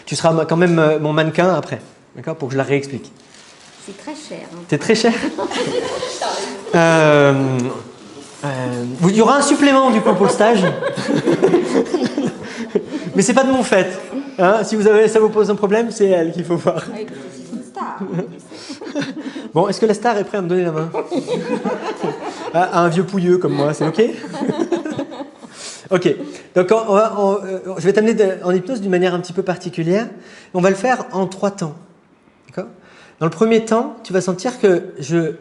Tu seras quand même mon mannequin après, d'accord, pour que je la réexplique. C'est très cher. Hein. C'est très cher. Il y aura un supplément du coup pour le stage. Mais c'est pas de mon fait. Hein, si ça vous pose un problème, c'est elle qu'il faut voir. Oui, parce que c'est une star. Bon, est-ce que la star est prête à me donner la main? À un vieux pouilleux comme moi, c'est OK? Ok, donc je vais t'amener en hypnose d'une manière un petit peu particulière. On va le faire en 3 temps. D'accord? Dans le premier temps, tu vas sentir que je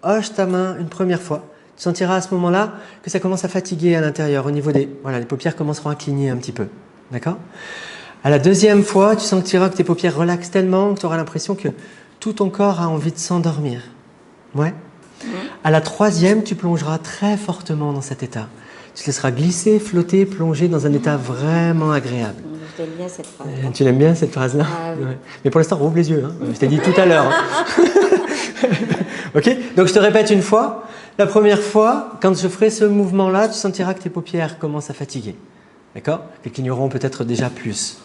hoche ta main une première fois. Tu sentiras à ce moment-là que ça commence à fatiguer à l'intérieur, au niveau des... Voilà, les paupières commenceront à cligner un petit peu. D'accord? À la deuxième fois, tu sentiras que tes paupières relaxent tellement que tu auras l'impression que tout ton corps a envie de s'endormir. Ouais? À la troisième, tu plongeras très fortement dans cet état. Tu te laisseras glisser, flotter, plonger dans un état vraiment agréable. J'aime bien cette phrase. Tu l'aimes bien cette phrase-là? Ah, oui. Ouais. Mais pour l'instant, rouvre les yeux. Hein. Je t'ai dit tout à l'heure. Hein. Ok? Donc je te répète une fois. La première fois, quand je ferai ce mouvement-là, tu sentiras que tes paupières commencent à fatiguer. D'accord? Qu'elles cligneront peut-être déjà plus.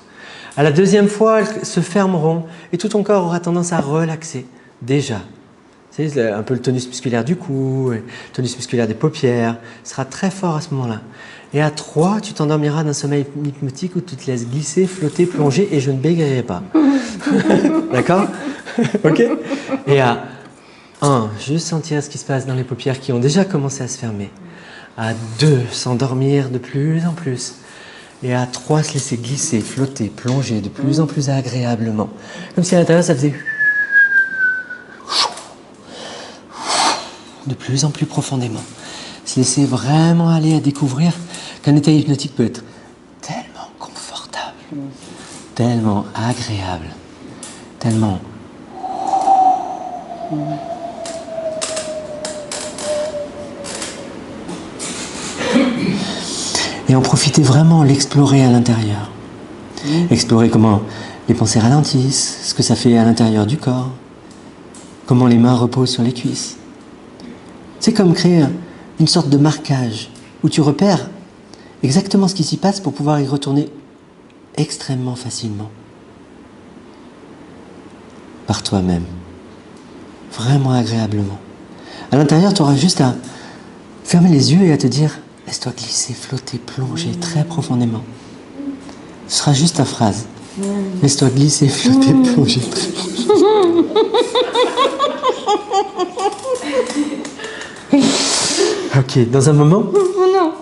À la deuxième fois, elles se fermeront et tout ton corps aura tendance à relaxer déjà. C'est un peu le tonus musculaire du cou, le tonus musculaire des paupières, sera très fort à ce moment-là. Et à 3, tu t'endormiras d'un sommeil hypnotique où tu te laisses glisser, flotter, plonger et je ne bégayerai pas. D'accord? Ok? Et à 1, juste sentir ce qui se passe dans les paupières qui ont déjà commencé à se fermer. À 2, s'endormir de plus en plus. Et à 3, se laisser glisser, flotter, plonger de plus en plus agréablement. Comme si à l'intérieur ça faisait... de plus en plus profondément. Se laisser vraiment aller à découvrir qu'un état hypnotique peut être tellement confortable, tellement agréable, tellement... Et en profiter vraiment, l'explorer à l'intérieur. Explorer comment les pensées ralentissent, ce que ça fait à l'intérieur du corps, comment les mains reposent sur les cuisses. C'est comme créer une sorte de marquage où tu repères exactement ce qui s'y passe pour pouvoir y retourner extrêmement facilement. Par toi-même. Vraiment agréablement. À l'intérieur, tu auras juste à fermer les yeux et à te dire « Laisse-toi glisser, flotter, plonger très profondément. » Ce sera juste ta phrase. « Laisse-toi glisser, flotter, plonger très profondément. » Ok, dans un moment... Non.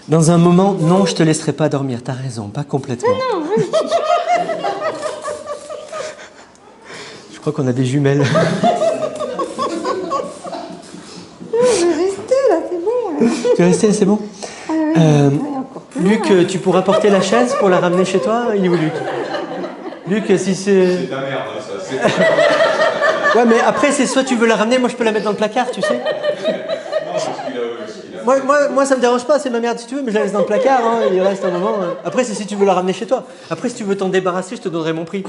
Dans un moment, non, je te laisserai pas dormir. T'as raison, pas complètement. Non. Je crois qu'on a des jumelles. Je vais rester là, c'est bon. Tu es resté, c'est bon. Encore plus Luc, tu pourras porter la chaise pour la ramener chez toi? Il est où, Luc? Luc, si c'est... C'est de la merde, ça. C'est... Ouais, mais après, c'est soit tu veux la ramener, moi je peux la mettre dans le placard, tu sais. Moi, ça me dérange pas, c'est ma merde si tu veux, mais je la laisse dans le placard, hein, il reste un moment. Après, c'est si tu veux la ramener chez toi. Après, si tu veux t'en débarrasser, je te donnerai mon prix.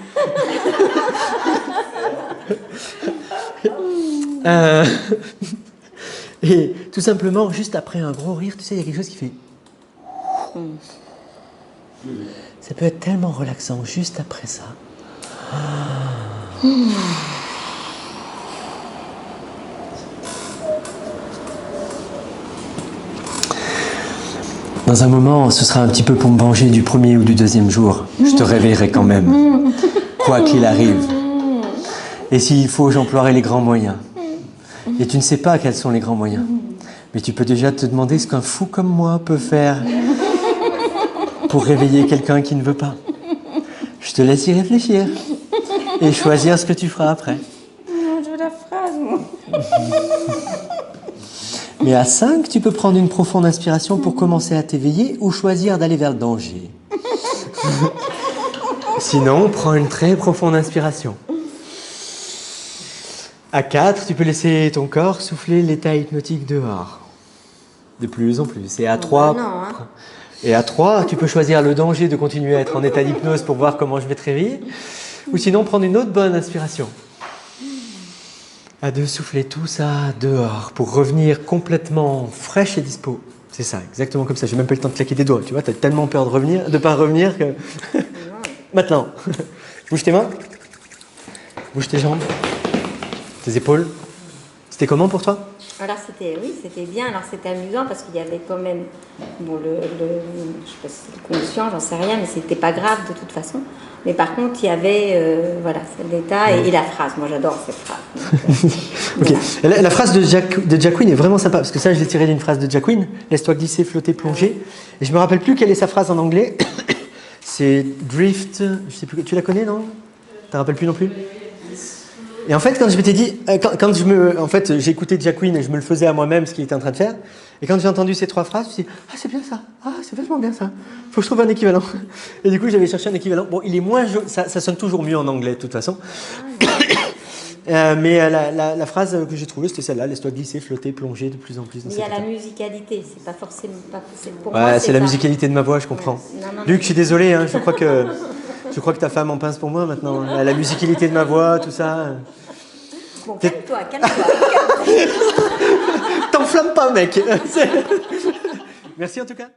Et tout simplement, juste après un gros rire, tu sais, il y a quelque chose qui fait... Ça peut être tellement relaxant, juste après ça. Dans un moment, ce sera un petit peu pour me venger du premier ou du deuxième jour. Je te réveillerai quand même, quoi qu'il arrive. Et s'il faut, j'emploierai les grands moyens. Et tu ne sais pas quels sont les grands moyens. Mais tu peux déjà te demander ce qu'un fou comme moi peut faire pour réveiller quelqu'un qui ne veut pas. Je te laisse y réfléchir et choisir ce que tu feras après. Non, je veux la phrase, moi. Mais à 5, tu peux prendre une profonde inspiration pour commencer à t'éveiller ou choisir d'aller vers le danger. Sinon, prends une très profonde inspiration. À 4, tu peux laisser ton corps souffler l'état hypnotique dehors. De plus en plus. Et à 3, et à 3, tu peux choisir le danger de continuer à être en état d'hypnose pour voir comment je vais te réveiller. Ou sinon, prendre une autre bonne inspiration. À 2, souffler tout ça dehors pour revenir complètement fraîche et dispo C'est ça, exactement comme ça. J'ai même pas eu le temps de claquer des doigts. Tu vois, t'as tellement peur de pas revenir que. Maintenant, bouge tes mains, bouge tes jambes, tes épaules. C'était comment pour toi? Alors c'était bien. Alors c'était amusant parce qu'il y avait quand même, bon, je sais pas si c'est conscient, j'en sais rien, mais c'était pas grave de toute façon. Mais par contre, il y avait, voilà, celle d'état et la phrase. Moi, j'adore cette phrase. Donc, Ok. La phrase de Jack Quinn est vraiment sympa parce que ça, je l'ai tiré d'une phrase de Jack Quinn. Laisse-toi glisser, flotter, plonger. Et je me rappelle plus quelle est sa phrase en anglais. C'est drift. Je sais plus. Tu la connais, non? T'en rappelles plus non plus? Et en fait, quand je m'étais dit, en fait, j'ai écouté Jack Quinn et je me le faisais à moi-même ce qu'il était en train de faire. Et quand j'ai entendu ces 3 phrases, je me suis dit, ah, c'est bien ça. Ah, c'est vachement bien ça. Faut que je trouve un équivalent. Et du coup, j'avais cherché un équivalent. Bon, il est moins, ça sonne toujours mieux en anglais de toute façon. Mais la phrase que j'ai trouvée, c'était celle-là. Laisse-toi glisser, flotter, plonger de plus en plus. Il y a la musicalité, c'est pas forcément. Pour ouais, moi, c'est la musicalité de ma voix, je comprends. Ouais. Non, Luc, je suis désolé, hein, je crois que ta femme en pince pour moi maintenant. La musicalité de ma voix, tout ça. Bon, calme-toi. T'enflamme pas, mec. Merci en tout cas.